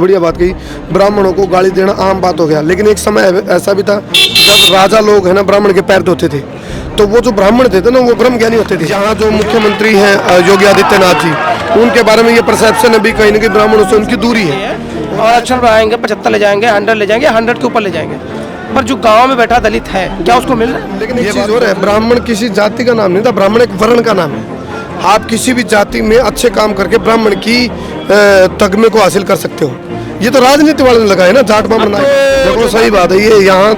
बढ़िया बात कही। ब्राह्मणों को गाली देना आम बात हो गया, लेकिन एक समय ऐसा भी था जब राजा लोग है ना ब्राह्मण के पैर धोते थे, तो वो जो ब्राह्मण थे ना वो ब्रह्म ज्ञानी होते थे। यहाँ जो मुख्यमंत्री हैं योगी आदित्यनाथ जी, उनके बारे में ये परसेप्शन अभी कहीं ना कहीं ब्राह्मणों से उनकी दूरी है। और अक्षर बढ़ाएंगे 75 ले जाएंगे, 100 ले जाएंगे, 100 के ऊपर ले जाएंगे, पर जो गांव में बैठा दलित है क्या उसको मिल रहा है? लेकिन एक चीज और है, ब्राह्मण किसी जाति का नाम नहीं था, ब्राह्मण एक वर्ण का नाम है। आप किसी भी जाति में अच्छे काम करके ब्राह्मण की तगमे को हासिल कर सकते हो। ये तो राजनीति वाले ने लगाए ना, जाट ब्राह्मण। देखो सही बात है, ये यहाँ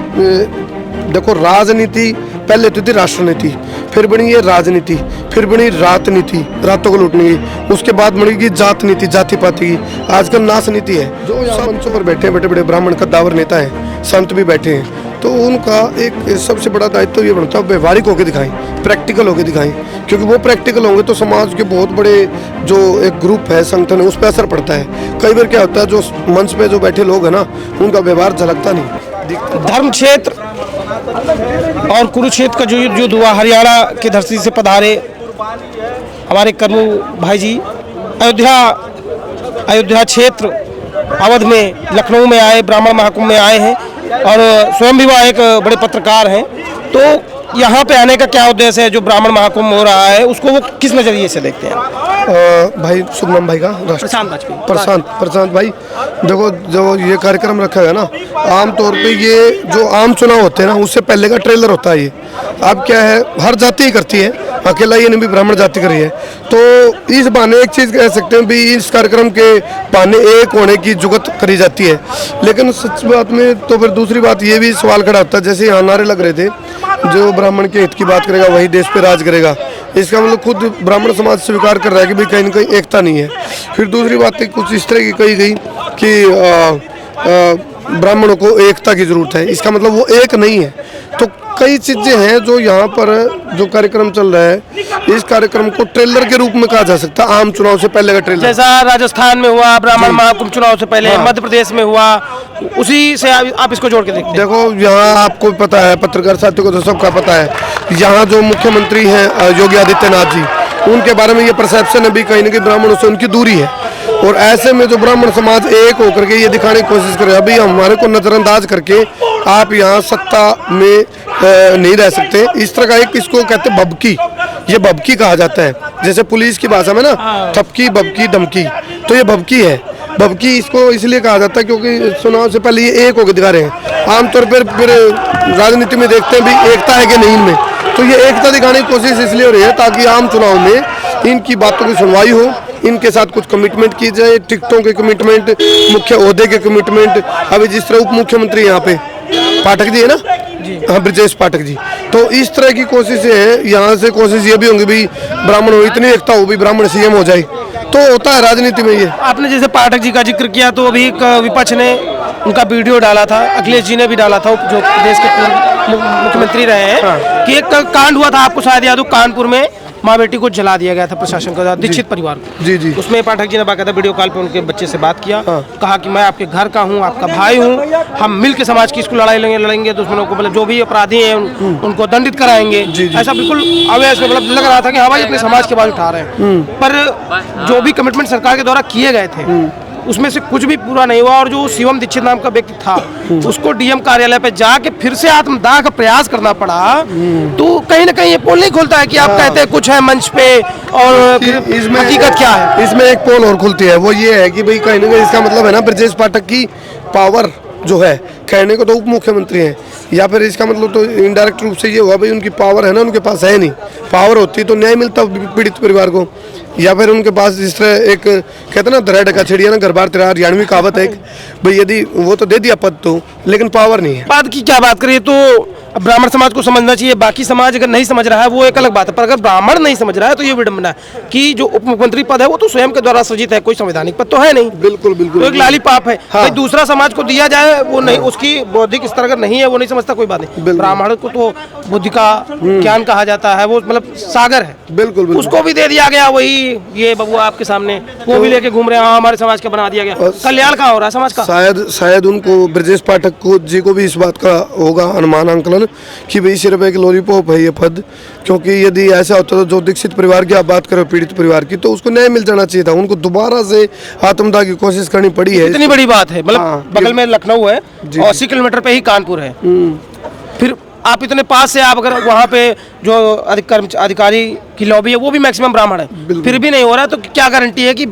देखो राजनीति पहले तो थी राष्ट्रनीति, फिर बनी ये राजनीति, फिर बनी रातनीति, रातों को लूटने की, उसके बाद बनेगी जात नीति, जाति पाति की। आजकल नाश नीति है। जो यहाँ मंचों पर बैठे हैं बड़े बड़े ब्राह्मण कद्दावर नेता हैं, संत भी बैठे हैं, तो उनका एक सबसे बड़ा दायित्व ये बनता है व्यवहारिक होकर दिखाएं, प्रैक्टिकल होकर दिखाएं, क्योंकि वो प्रैक्टिकल होंगे तो समाज के बहुत बड़े जो एक ग्रुप है, संगठन है, उस पर असर पड़ता है। कई बार क्या होता है, जो मंच पे जो बैठे लोग हैं ना, उनका व्यवहार झलकता नहीं। धर्म क्षेत्र और कुरुक्षेत्र का जो युद्ध हुआ, हरियाणा की धरती से पधारे हमारे कर्मू भाई जी अयोध्या क्षेत्र अवध में, लखनऊ में आए, ब्राह्मण महाकुंभ में आए हैं और स्वयं भी वह एक बड़े पत्रकार हैं। तो यहाँ पे आने का क्या उद्देश्य है? जो ब्राह्मण महाकुंभ हो रहा है उसको वो किस नजरिए से देखते हैं? भाई शुभ नाम भाई का? प्रशांत भाई, देखो जो ये कार्यक्रम रखा है ना, आमतौर पे ये जो आम चुनाव होते हैं ना, उससे पहले का ट्रेलर होता है ये। अब क्या है, हर जाति ही करती है, अकेला ये नहीं भी ब्राह्मण जाति कर रही है। तो इस बहाने एक चीज़ कह सकते हैं भी इस कार्यक्रम के बहाने एक होने की जुगत करी जाती है। लेकिन सच बात में तो फिर दूसरी बात ये भी सवाल खड़ा होता है, जैसे यहाँ नारे लग रहे थे, जो ब्राह्मण के हित की बात करेगा वही देश पे राज करेगा। इसका मतलब खुद ब्राह्मण समाज स्वीकार कर रहा है कि भाई कहीं ना कहीं एकता नहीं है। फिर दूसरी बात कुछ इस तरह की कही गई कि ब्राह्मणों को एकता की जरूरत है, इसका मतलब वो एक नहीं है। तो कई चीजें हैं जो यहाँ पर जो कार्यक्रम चल रहा है, इस कार्यक्रम को ट्रेलर के रूप में कहा जा सकता है, आम चुनाव से पहले का ट्रेलर। जैसा राजस्थान में हुआ ब्राह्मण महाकुंभ चुनाव से पहले, हाँ। मध्य प्रदेश में हुआ, उसी से आप इसको जोड़ के देखते हैं। देखो यहाँ आपको पता है, पत्रकार साथियों को तो सबका पता है, यहाँ जो मुख्यमंत्री हैं योगी आदित्यनाथ जी, उनके बारे में ये परसेप्शन अभी कहीं ना कहीं ब्राह्मणों से उनकी दूरी है। और ऐसे में जो ब्राह्मण समाज एक होकर के ये दिखाने की कोशिश करे अभी हमारे को नजरअंदाज करके आप यहाँ सत्ता में नहीं रह सकते। इस तरह का एक इसको कहते हैं भभकी, ये भभकी कहा जाता है, जैसे पुलिस की भाषा में ना ठपकी भभकी धमकी, तो ये भभकी है। भभकी इसको इसलिए कहा जाता है क्योंकि चुनाव से पहले ये एक होकर दिखा रहे हैं। आमतौर पर फिर राजनीति में देखते हैं भी एकता है कि नहीं इनमें, तो ये एकता दिखाने की कोशिश इसलिए हो रही है ताकि आम चुनाव में इनकी बातों की सुनवाई हो, इनके साथ कुछ कमिटमेंट की जाए, टिकटों के कमिटमेंट, मुख्य ओहदे के कमिटमेंट। अभी जिस तरह उप मुख्यमंत्री यहाँ पे पाठक जी है ना, हाँ ब्रजेश पाठक जी, तो इस तरह की कोशिशें हैं। यहाँ से कोशिश ये भी होंगी भी ब्राह्मण हो, इतनी एकता हो भी ब्राह्मण सीएम हो जाए, तो होता है राजनीति में ये। आपने जैसे पाठक जी का जिक्र किया, तो अभी विपक्ष ने उनका वीडियो डाला था, अखिलेश जी ने भी डाला था, जो प्रदेश के मुख्यमंत्री रहे हैं, हाँ। कि एक कांड हुआ था, आपको शायद याद हो, कानपुर में माँ बेटी को जला दिया गया था प्रशासन का, दीक्षित परिवार को। जी। उसमें पाठक जी ने बाकायदा वीडियो कॉल पे उनके बच्चे से बात किया, हाँ। कहा कि मैं आपके घर का हूँ, आपका भाई हूँ, हम मिल के समाज की इसको लड़ेंगे दुश्मनों को, मतलब जो भी अपराधी हैं उनको दंडित कराएंगे। ऐसा बिल्कुल अवेयर में मतलब लग रहा था कि हाँ भाई अपने समाज की आवाज उठा रहे हैं। पर जो भी कमिटमेंट सरकार के द्वारा किए गए थे उसमें से कुछ भी पूरा नहीं हुआ, और जो शिवम दीक्षित नाम का व्यक्ति था उसको डीएम कार्यालय पे जाके फिर से आत्मदाह का प्रयास करना पड़ा। तो कहीं ना कहीं ये पोल नहीं खुलता है कि आप कहते हैं कुछ है मंच पे और इसमें हकीकत क्या है? इसमें एक पोल और खुलती है, वो ये है कि भाई कहीं ना कहीं इसका मतलब है ना ब्रजेश पाठक की पावर जो है, कहने को तो उप मुख्यमंत्री हैं, या फिर इसका मतलब तो इनडायरेक्ट रूप से ये हुआ भाई उनकी पावर है ना, उनके पास है नहीं। पावर होती तो न्याय मिलता पीड़ित परिवार को, या फिर उनके पास जिस तरह एक कहते ना दरा ढका छिड़िया ना घर बार तेरा, हरियाणवी कहावत है भाई, यदि वो तो दे दिया पद तो, लेकिन पावर नहीं है। पद की क्या बात करिए तो ब्राह्मण समाज को समझना चाहिए, बाकी समाज अगर नहीं समझ रहा है वो एक अलग बात है, पर अगर ब्राह्मण नहीं समझ रहा है तो ये विडंबना है कि जो उप मुख्यमंत्री पद है वो तो स्वयं के द्वारा सृजित है, कोई संवैधानिक पद तो है नहीं। बिल्कुल बिल्कुल, तो एक लालीपाप है, हाँ। दूसरा समाज को दिया जाए वो नहीं, उसकी बौद्धिक स्तर अगर नहीं है वो नहीं समझता, कोई बात नहीं। ब्राह्मण को तो बुद्धि का ज्ञान कहा जाता है, वो मतलब सागर है, बिल्कुल उसको भी दे दिया गया वही ये बबुआ आपके सामने वो भी लेके घूम रहे हैं, हाँ हमारे समाज का बना दिया गया, कल्याण कहाँ हो रहा है समाज का? शायद उनको ब्रजेश पाठक को जी को भी इस बात का होगा अनुमान आंकलन कि भाई सिर्फ एक लॉलीपॉप है ये पद, क्योंकि यदि ऐसा होता तो जो दीक्षित परिवार की आप बात करो, पीड़ित परिवार की, तो उसको न्याय मिल जाना चाहिए था। उनको दोबारा से आत्मदाह की कोशिश करनी पड़ी है। इतनी बड़ी बात है, मतलब हाँ, बगल में लखनऊ है और 80 किलोमीटर पे ही कानपुर है, फिर आप इतने पास से आप अगर वहाँ पे जो अधिकारी की लॉबी है वो भी मैक्सिमम ब्राह्मण है, फिर भी नहीं हो रहा, तो क्या गारंटी है कि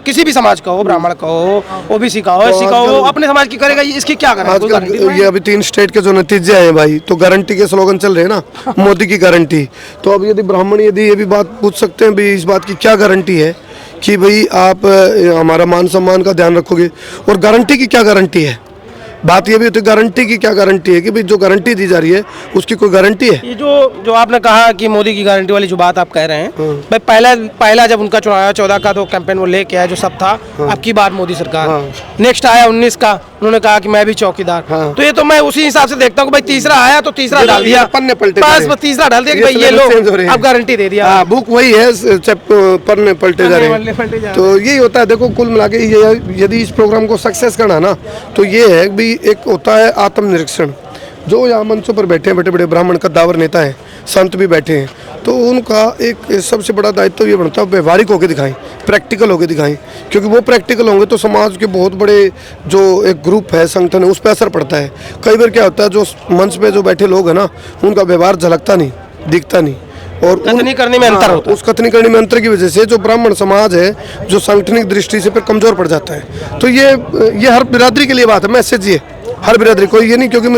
किसी भी समाज का हो, ब्राह्मण का हो, ओबीसी का हो, एससी का हो, वो अपने समाज की करेगा, इसकी क्या गारंटी? ये अभी 3 स्टेट के जो नतीजे हैं भाई, तो गारंटी के स्लोगन चल रहे हैं ना, मोदी की गारंटी। तो अब यदि ब्राह्मण यदि ये भी बात पूछ सकते हैं भाई इस बात की क्या गारंटी है कि भाई आप हमारा मान सम्मान का ध्यान रखोगे, और गारंटी की क्या गारंटी है? बात ये भी होती है गारंटी की क्या गारंटी है कि भाई जो गारंटी दी जा रही है उसकी कोई गारंटी है? ये जो आपने कहा कि मोदी की गारंटी वाली जो बात आप कह रहे हैं, भाई पहला जब उनका चुनाव आया 14 का तो कैंपेन वो लेके आया जो सब था, अब की बात मोदी सरकार, नेक्स्ट आया 19 का, उन्होंने कहा कि मैं भी चौकीदार, तो ये तो मैं उसी हिसाब से देखता हूँ भाई तीसरा आया तो तीसरा डाल दिया, पन्ने पलटे, बस तीसरा डाल दिया कि भाई ये लो अब गारंटी दे दिया, बुक वही है, पन्ने पलटे जा रहे हैं। तो यही होता है, देखो कुल मिला के यदि इस प्रोग्राम को सक्सेस करना ना, तो ये है भी एक होता है आत्मनिरीक्षण। जो यहाँ मंचों पर बैठे हैं बड़े बड़े ब्राह्मण कद्दावर नेता हैं, संत भी बैठे हैं, तो उनका एक सबसे बड़ा दायित्व ये बनता है व्यवहारिक होकर दिखाएं, प्रैक्टिकल होकर दिखाएं, क्योंकि वो प्रैक्टिकल होंगे तो समाज के बहुत बड़े जो एक ग्रुप है, संगठन है, उस पर असर पड़ता है। कई बार क्या होता है जो मंच पे जो बैठे लोग हैं ना, उनका व्यवहार झलकता नहीं, दिखता नहीं, और कथनी करने में अंतर होता है। उस कथनी करने में अंतर की वजह से जो ब्राह्मण समाज है जो सांगठनिक दृष्टि से फिर कमजोर पड़ जाता है। तो ये हर बिरादरी के लिए बात है, मैसेज ये हर बिरादरी, कोई ये नहीं क्योंकि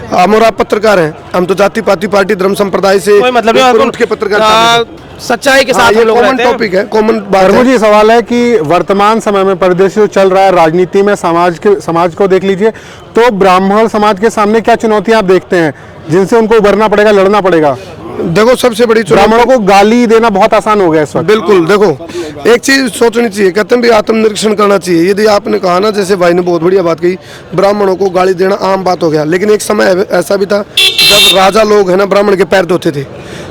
हम और आप पत्रकार हैं, हम तो जाति पाति पार्टी धर्म संप्रदाय से कोई मतलब नहीं, उठ के पत्रकार सच्चाई के साथ हम लोग रहते हैं। टॉपिक है, कॉमन बात है। मुझे सवाल है कि वर्तमान समय में परिदृश्य जो चल रहा है राजनीति में, समाज को देख लीजिए, तो ब्राह्मण समाज के सामने क्या चुनौतियां आप देखते हैं जिनसे उनको उभरना पड़ेगा, लड़ना पड़ेगा? देखो सबसे बड़ी ब्राह्मणों को गाली देना बहुत आसान हो गया इस वक्त। बिल्कुल, देखो एक चीज सोचनी चाहिए, कहते हैं भी आत्मनिरीक्षण करना चाहिए। यदि आपने कहा ना, जैसे भाई ने बहुत बढ़िया बात कही, ब्राह्मणों को गाली देना आम बात हो गया, लेकिन एक समय ऐसा भी था जब राजा लोग है ना ब्राह्मण के पैर धोते थे,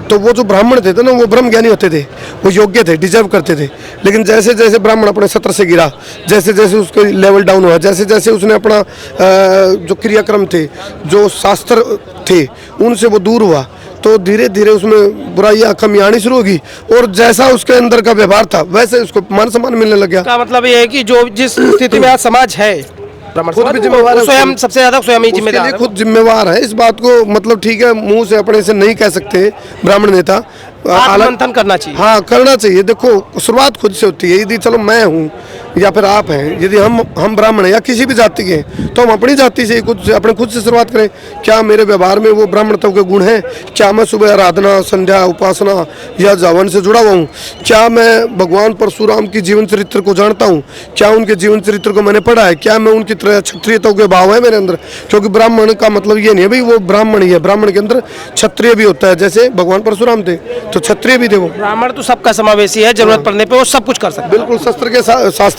तो वो जो ब्राह्मण थे ना वो ब्रह्म ज्ञानी होते थे, वो योग्य थे, डिजर्व करते थे। लेकिन जैसे जैसे ब्राह्मण अपने सत्र से गिरा, जैसे जैसे उसका लेवल डाउन हुआ, जैसे जैसे उसने अपना जो क्रियाक्रम थे, जो शास्त्र थे, उनसे वो दूर हुआ, तो धीरे धीरे उसमें बुराइयां कमी आनी शुरू होगी, और जैसा उसके अंदर का व्यवहार था वैसे उसको मान सम्मान मिलने लग गया। का मतलब ये है कि जो जिस स्थिति में आज समाज है, खुद भी जिम्मेवार है, स्वयं सबसे ज्यादा स्वयं ही जिम्मेदार है, खुद जिम्मेवार है इस बात को। मतलब ठीक है, मुंह से अपने से नहीं कह सकते ब्राह्मण नेता, आत्ममंथन करना चाहिए। हाँ, करना चाहिए। देखो शुरुआत खुद से होती है। यदि चलो मैं हूँ या फिर आप हैं, यदि हम ब्राह्मण हैं या किसी भी जाति के हैं, तो हम अपनी जाति से अपने खुद से शुरुआत करें। क्या मेरे व्यवहार में वो ब्राह्मणत्व के गुण हैं? क्या मैं सुबह आराधना, संध्या, उपासना या जावन से जुड़ा हुआ हूँ? क्या मैं भगवान परशुराम की जीवन चरित्र को जानता हूँ? क्या उनके जीवन चरित्र को मैंने पढ़ा है? क्या मैं उनकी तरह क्षत्रियता के भाव है मेरे अंदर? क्योंकि ब्राह्मण का मतलब ये नहीं है भाई वो ब्राह्मण ही है, ब्राह्मण के अंदर क्षत्रिय भी होता है। जैसे भगवान परशुराम थे तो क्षत्रिय भी थे। वो ब्राह्मण तो सबका समावेशी है, जरूरत पड़ने पे वो सब कुछ कर सकता है। बिल्कुल, शास्त्र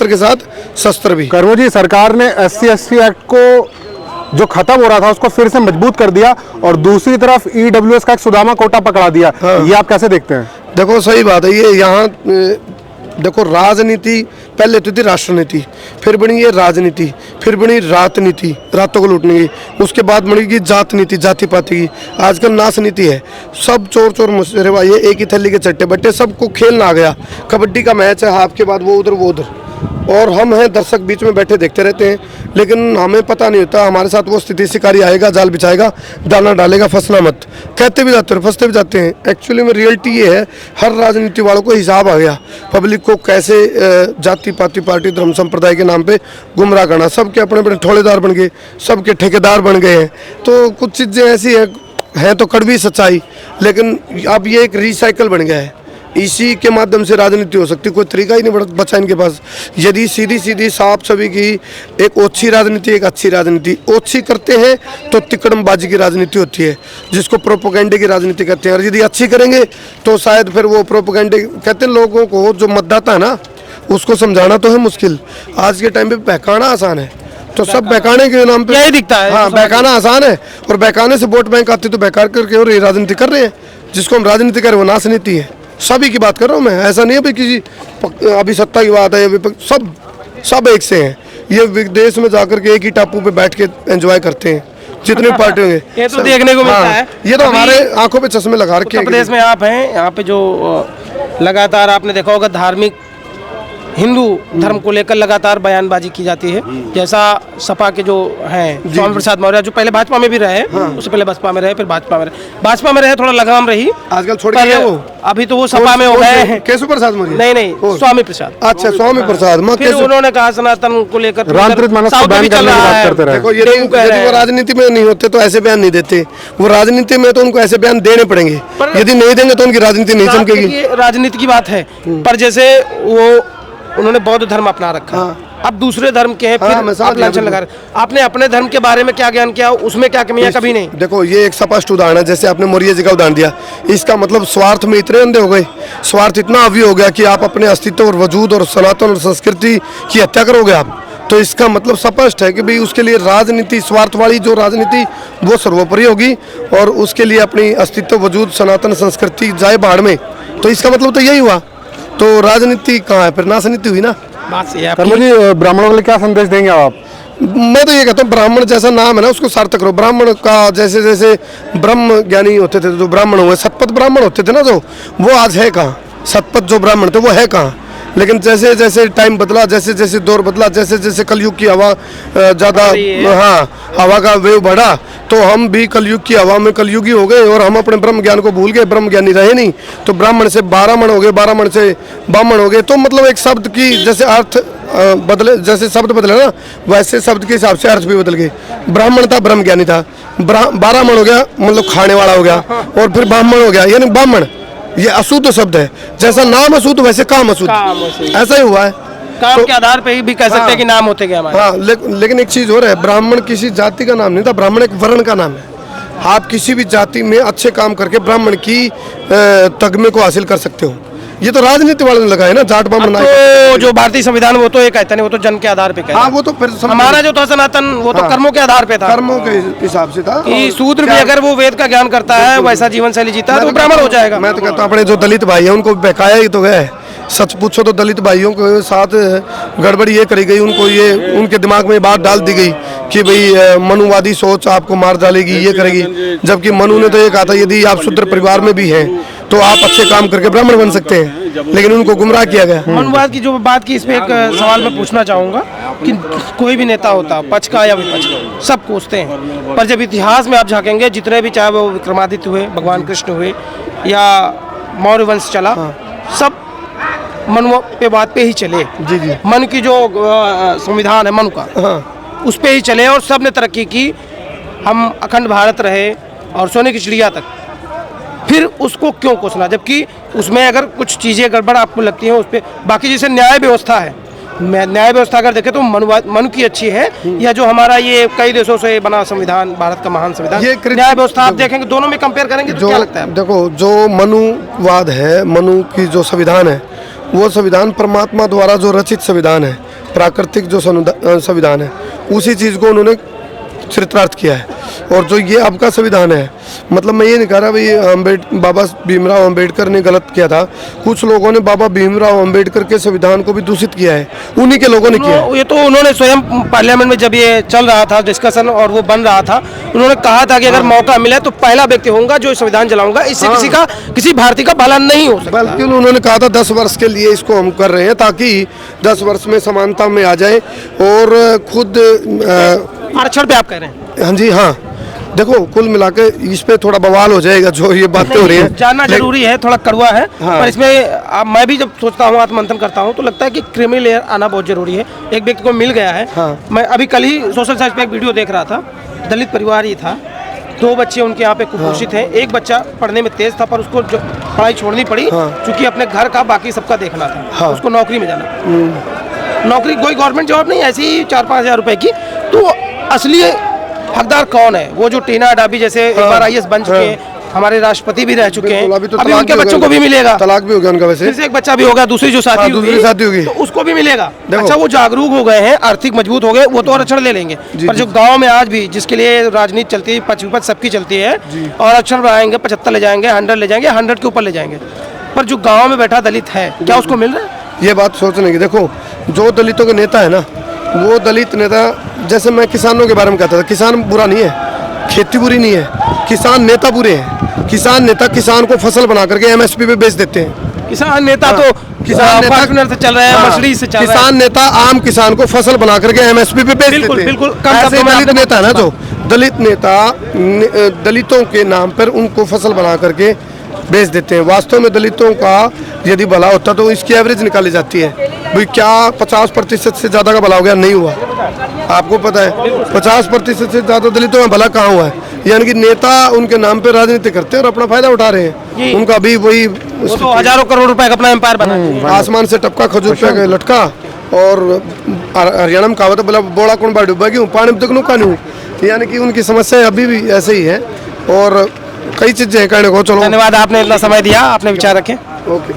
के साथ शस्त्र भी। कर्मू जी, सरकार ने SC/ST एक्ट को जो खत्म हो रहा था उसको फिर से मजबूत कर दिया, और दूसरी तरफ EWS का एक सुदामा कोटा पकड़ा दिया। ये आप कैसे देखते हैं? देखो सही बात है, ये यहाँ देखो राजनीति पहले तो थी राष्ट्रनीति, फिर बनी ये राजनीति, फिर बनी रातनीति, रातों को लूटने की, उसके बाद बनेगी जात नीति, जाति पाति की, आजकल नाश नीति है। सब चोर चोर मुशरवा, ये एक ही थैली के चट्टे बट्टे, सबको खेलना आ गया। कबड्डी का मैच है, हाफ के बाद वो उधर वो उधर, और हम हैं दर्शक बीच में बैठे देखते रहते हैं, लेकिन हमें पता नहीं होता हमारे साथ वो स्थिति शिकारी आएगा, जाल बिछाएगा, दाना डालेगा, फंसना मत, कहते भी जाते हैं, फंसते भी जाते हैं। एक्चुअली में रियलिटी ये है, हर राजनीति वालों को हिसाब आ गया, पब्लिक को कैसे जाति पाति पार्टी धर्म संप्रदाय के नाम पे गुमराह करना। सबके अपने अपने ठोलेदार बन गए, सबके ठेकेदार बन गए हैं। तो कुछ चीज़ें ऐसी है तो कड़वी सच्चाई, लेकिन अब ये एक रिसाइकल बन गया है। इसी के माध्यम से राजनीति हो सकती, कोई तरीका ही नहीं बचा इनके पास। यदि सीधी सीधी साफ छवि की एक ओछी राजनीति, एक अच्छी राजनीति, ओछी करते हैं तो तिकड़मबाजी की राजनीति होती है, जिसको प्रोपोगेंडे की राजनीति कहते हैं। और यदि अच्छी करेंगे तो शायद फिर वो प्रोपोगेंडे कहते हैं। लोगों को जो मतदाता है ना, उसको समझाना तो है मुश्किल, आज के टाइम पे बहकाना आसान है, तो सब बहकाने के नाम पे यही दिखता है। हाँ, बहकाना आसान है, और बहकाने से वोट बैंक आती तो बहकार करके और ये राजनीति कर रहे हैं। जिसको हम राजनीति कह रहे हैं वो नाश नीति है। सभी की बात कर रहा हूँ मैं, ऐसा नहीं है भाई किसी अभी सत्ता की बात है, सब एक से हैं। ये विदेश में जाकर के एक ही टापू पे बैठ के एंजॉय करते हैं, जितने पार्टी होंगे ये तो देखने को मिलता है। ये तो हमारे आंखों पे चश्मे लगा रखे उत्तर प्रदेश में आप हैं, यहाँ पे जो लगातार आपने देखा होगा धार्मिक हिंदू धर्म को लेकर लगातार बयानबाजी की जाती है। जैसा सपा के जो हैं स्वामी प्रसाद मौर्य, जो पहले भाजपा में भी रहे, उससे पहले बसपा में रहे, फिर भाजपा में रहे, भाजपा में रहे थोड़ा लगाम रही, आजकल छोड़ के वो अभी तो वो सपा में हो गए हैं। केशव प्रसाद मौर्य नहीं, स्वामी प्रसाद। अच्छा, स्वामी प्रसाद। फिर उन्होंने कहा सनातन को लेकर रामचरित मानस को बैन करने की बात करते रहे। देखो यदि वो राजनीति में नहीं होते तो ऐसे बयान नहीं देते, वो राजनीति में तो उनको ऐसे बयान देने पड़ेंगे, यदि नहीं देंगे तो उनकी राजनीति नहीं चमकेगी। राजनीति की बात है, पर जैसे वो उन्होंने बौद्ध धर्म अपना रखा, अब दूसरे धर्म के हैं, फिर आप लांछन लगा रहे। आपने अपने धर्म के बारे में क्या ज्ञान किया, उसमें क्या कमियां? कभी नहीं। देखो ये एक स्पष्ट उदाहरण है, जैसे आपने मौर्य जी का उदाहरण दिया, इसका मतलब स्वार्थ में इतने अंधे हो गए, स्वार्थ इतना हावी हो गया कि आप अपने अस्तित्व और वजूद और सनातन और संस्कृति की हत्या करोगे आप। तो इसका मतलब स्पष्ट है कि भाई उसके लिए राजनीति, स्वार्थ वाली जो राजनीति वो सर्वोपरि होगी, और उसके लिए अपनी अस्तित्व, वजूद, सनातन संस्कृति जाए बाढ़ में। तो इसका मतलब तो यही हुआ, तो राजनीति कहाँ है फिर? नाशनीति हुई ना। बात सही है। शर्मा जी, ब्राह्मणों के लिए क्या संदेश देंगे आप? मैं तो ये कहता हूँ ब्राह्मण जैसा नाम है ना उसको सार्थक करो। ब्राह्मण का जैसे जैसे ब्रह्म ज्ञानी होते थे, जो ब्राह्मण हुए, शतपथ ब्राह्मण होते थे ना, जो वो आज है कहाँ? शतपथ जो ब्राह्मण थे वो है कहाँ? लेकिन जैसे जैसे टाइम बदला, जैसे जैसे दौर बदला, जैसे जैसे कलयुग की हवा ज़्यादा, हाँ, हवा का वेव बढ़ा, तो हम भी कलयुग की हवा में कलयुगी हो गए और हम अपने ब्रह्म ज्ञान को भूल गए, ब्रह्म ज्ञानी रहे नहीं। तो ब्राह्मण से ब्राह्मण हो गए, ब्राह्मण से ब्राह्मण हो गए। तो मतलब एक शब्द की जैसे अर्थ बदले, जैसे शब्द बदले ना, वैसे शब्द के हिसाब से अर्थ भी बदल गए। ब्राह्मण था, ब्रह्म ज्ञानी था, ब्राह्मण हो गया मतलब खाने वाला हो गया, और फिर ब्राह्मण हो गया यानी ब्राह्मण। ये अशुद्ध शब्द है, जैसा नाम अशुद्ध वैसे काम अशुद्ध, ऐसा ही हुआ है। काम के आधार पे भी कह सकते हैं कि नाम होते गए हमारे। हाँ, लेकिन एक चीज और है, ब्राह्मण किसी जाति का नाम नहीं था, ब्राह्मण एक वर्ण का नाम है। आप किसी भी जाति में अच्छे काम करके ब्राह्मण की तगमे को हासिल कर सकते हो। ये तो राजनीति वाले ने लगा है ना, जाट ब्राह्मण। तो जो भारतीय संविधान वो तो ये कहता नहीं, वो तो जन्म के आधार पे कहता है। हाँ, वो तो फिर हमारा जो था सनातन, वो तो कर्मों के आधार पे था, कर्मों के हिसाब से था कि शूद्र भी अगर वो वेद का ज्ञान करता है, वैसा जीवन शैली जीता है, तो ब्राह्मण हो जाएगा। मैं तो कहता हूँ अपने जो दलित भाई है उनको बहकाया ही तो गया। सच पूछो तो दलित भाइयों के साथ गड़बड़ी ये करी गई, उनको ये उनके दिमाग में बात डाल दी गई कि भाई मनुवादी सोच आपको मार डालेगी, ये करेगी। जबकि मनु ने तो ये कहा था यदि आप शूद्र परिवार में भी हैं तो आप अच्छे काम करके ब्राह्मण बन सकते हैं, लेकिन उनको गुमराह किया गया। मनुवाद की जो बात की, इसमें एक सवाल मैं पूछना चाहूँगा कि कोई भी नेता होता, पक्ष का या विपक्ष का, सब पूछते हैं, पर जब इतिहास में आप झाँकेंगे, जितने भी, चाहे वो विक्रमादित्य हुए, भगवान कृष्ण हुए, या मौर्य वंश चला, सब मनु पे बात पे ही चले। जी जी। मन की जो संविधान है मनु का, हाँ, उस पे ही चले, और सब ने तरक्की की। हम अखंड भारत रहे और सोने की चिड़िया तक। फिर उसको क्यों कोसना, जबकि उसमें अगर कुछ चीज़ें गड़बड़ आपको लगती हैं उस पर, बाकी जैसे न्याय व्यवस्था है, न्याय व्यवस्था अगर देखें तो मनु की अच्छी है, या जो हमारा ये कई देशों से बना संविधान, भारत का महान संविधान, न्याय व्यवस्था आप देखेंगे, दोनों में कंपेयर करेंगे तो क्या लगता है? देखो, जो मनुवाद है, मनु की जो संविधान है, वो संविधान परमात्मा द्वारा जो रचित संविधान है, प्राकृतिक जो संविधान है, उसी चीज़ को उन्होंने चरितार्थ किया है। और जो ये आपका संविधान है, मतलब मैं ये नहीं कह रहा भाई बाबा भीमराव अंबेडकर ने गलत किया था, कुछ लोगों ने बाबा भीमराव अंबेडकर के संविधान को भी दूषित किया है, उन्हीं के लोगों ने किया है। ये तो उन्होंने स्वयं पार्लियामेंट में जब ये चल रहा था डिस्कशन और वो बन रहा था, उन्होंने कहा था कि अगर मौका मिले तो पहला व्यक्ति होऊंगा जो संविधान जलाऊंगा, इससे किसी भारतीय का भला नहीं हो सकता। बल्कि उन्होंने कहा था 10 वर्ष के लिए इसको हम कर रहे हैं, ताकि 10 वर्ष में समानता में आ जाए। और खुद आरक्षण पे आप कह रहे हैं? हाँ जी, हाँ। देखो, कुल मिलाकर इस पे थोड़ा बवाल हो जाएगा जो ये बातें हो रही हैं, जानना जरूरी है, थोड़ा कड़वा है। हाँ। पर इसमें मैं भी जब सोचता हूँ, आत्ममंथन करता हूँ, तो लगता है कि क्रीमी लेयर आना बहुत जरूरी है। एक व्यक्ति को मिल गया है। हाँ। मैं अभी कल ही सोशल साइट पे एक वीडियो देख रहा था, दलित परिवार ही था, 2 बच्चे उनके यहाँ पे कुपोषित हैं, एक बच्चा पढ़ने में तेज था पर उसको जो पढ़ाई छोड़नी पड़ी, क्योंकि अपने घर का बाकी सबका देखना था, उसको नौकरी में जाना। नौकरी कोई गवर्नमेंट जॉब नहीं, ऐसी 4-5 हज़ार रुपए की। तो असली हकदार कौन है? वो जो टीना डाबी जैसे एक बार IAS बन चुके हैं, हमारे राष्ट्रपति भी रह चुके हैं, अभी उनके बच्चों को भी मिलेगा, तलाक भी हो गया उनका, वैसे फिर से एक बच्चा भी होगा, दूसरी जो शादी होगी तो उसको भी मिलेगा। अच्छा, वो जागरूक हो गए हैं, आर्थिक मजबूत हो गए, वो तो आरक्षण ले लेंगे। पर जो गांव में आज भी, जिसके लिए राजनीति चलती है, पक्ष विपक्ष सबकी चलती है, और आरक्षण बढ़ाएंगे, 75 ले जाएंगे, 100 ले जाएंगे, 100 के ऊपर ले जाएंगे। पर जो गांव में बैठा दलित है क्या उसको मिल रहा है? ये बात सोचने की, देखो जो दलितों के नेता है ना, वो दलित नेता, जैसे मैं किसानों के बारे में कहता था, किसान बुरा नहीं है, खेती बुरी नहीं है, किसान नेता बुरे हैं। किसान नेता किसान को फसल बना करके एमएसपी पे बेच देते हैं। किसान नेता तो किसान फॉर्च्यूनर से चल रहे हैं, हाँ, मर्सिडीज से चल रहे हैं। किसान नेता आम किसान को फसल बना करके एमएसपी पे बेच बिल्कुल, देते हैं। बिल्कुल, कम ऐसे शब्दों में दलित आपने नेता है ना, जो दलित नेता दलितों के नाम पर उनको फसल बना करके बेच देते हैं। वास्तव में दलितों का यदि भला होता तो इसकी एवरेज निकाली जाती है, भाई क्या 50% से ज़्यादा का भला हो गया? नहीं हुआ। आपको पता है 50% से ज़्यादा दलितों में भला कहाँ हुआ है? यानी कि नेता उनके नाम पे राजनीति करते हैं और अपना फायदा उठा रहे हैं। उनका भी वही वो तो हजारों करोड़ रुपए का अपना एम्पायर बना है। आसमान से टपका खजूर पे लटका, और हरियाणा में कहावत है, बोला बोड़ा कौन बार डूबा क्यों पानी में तक नुका नहीं। यानी कि उनकी समस्या अभी भी ऐसे ही है और कई चीजें हैं कहने को। चलो धन्यवाद, आपने इतना समय दिया, आपने विचार रखे। ओके।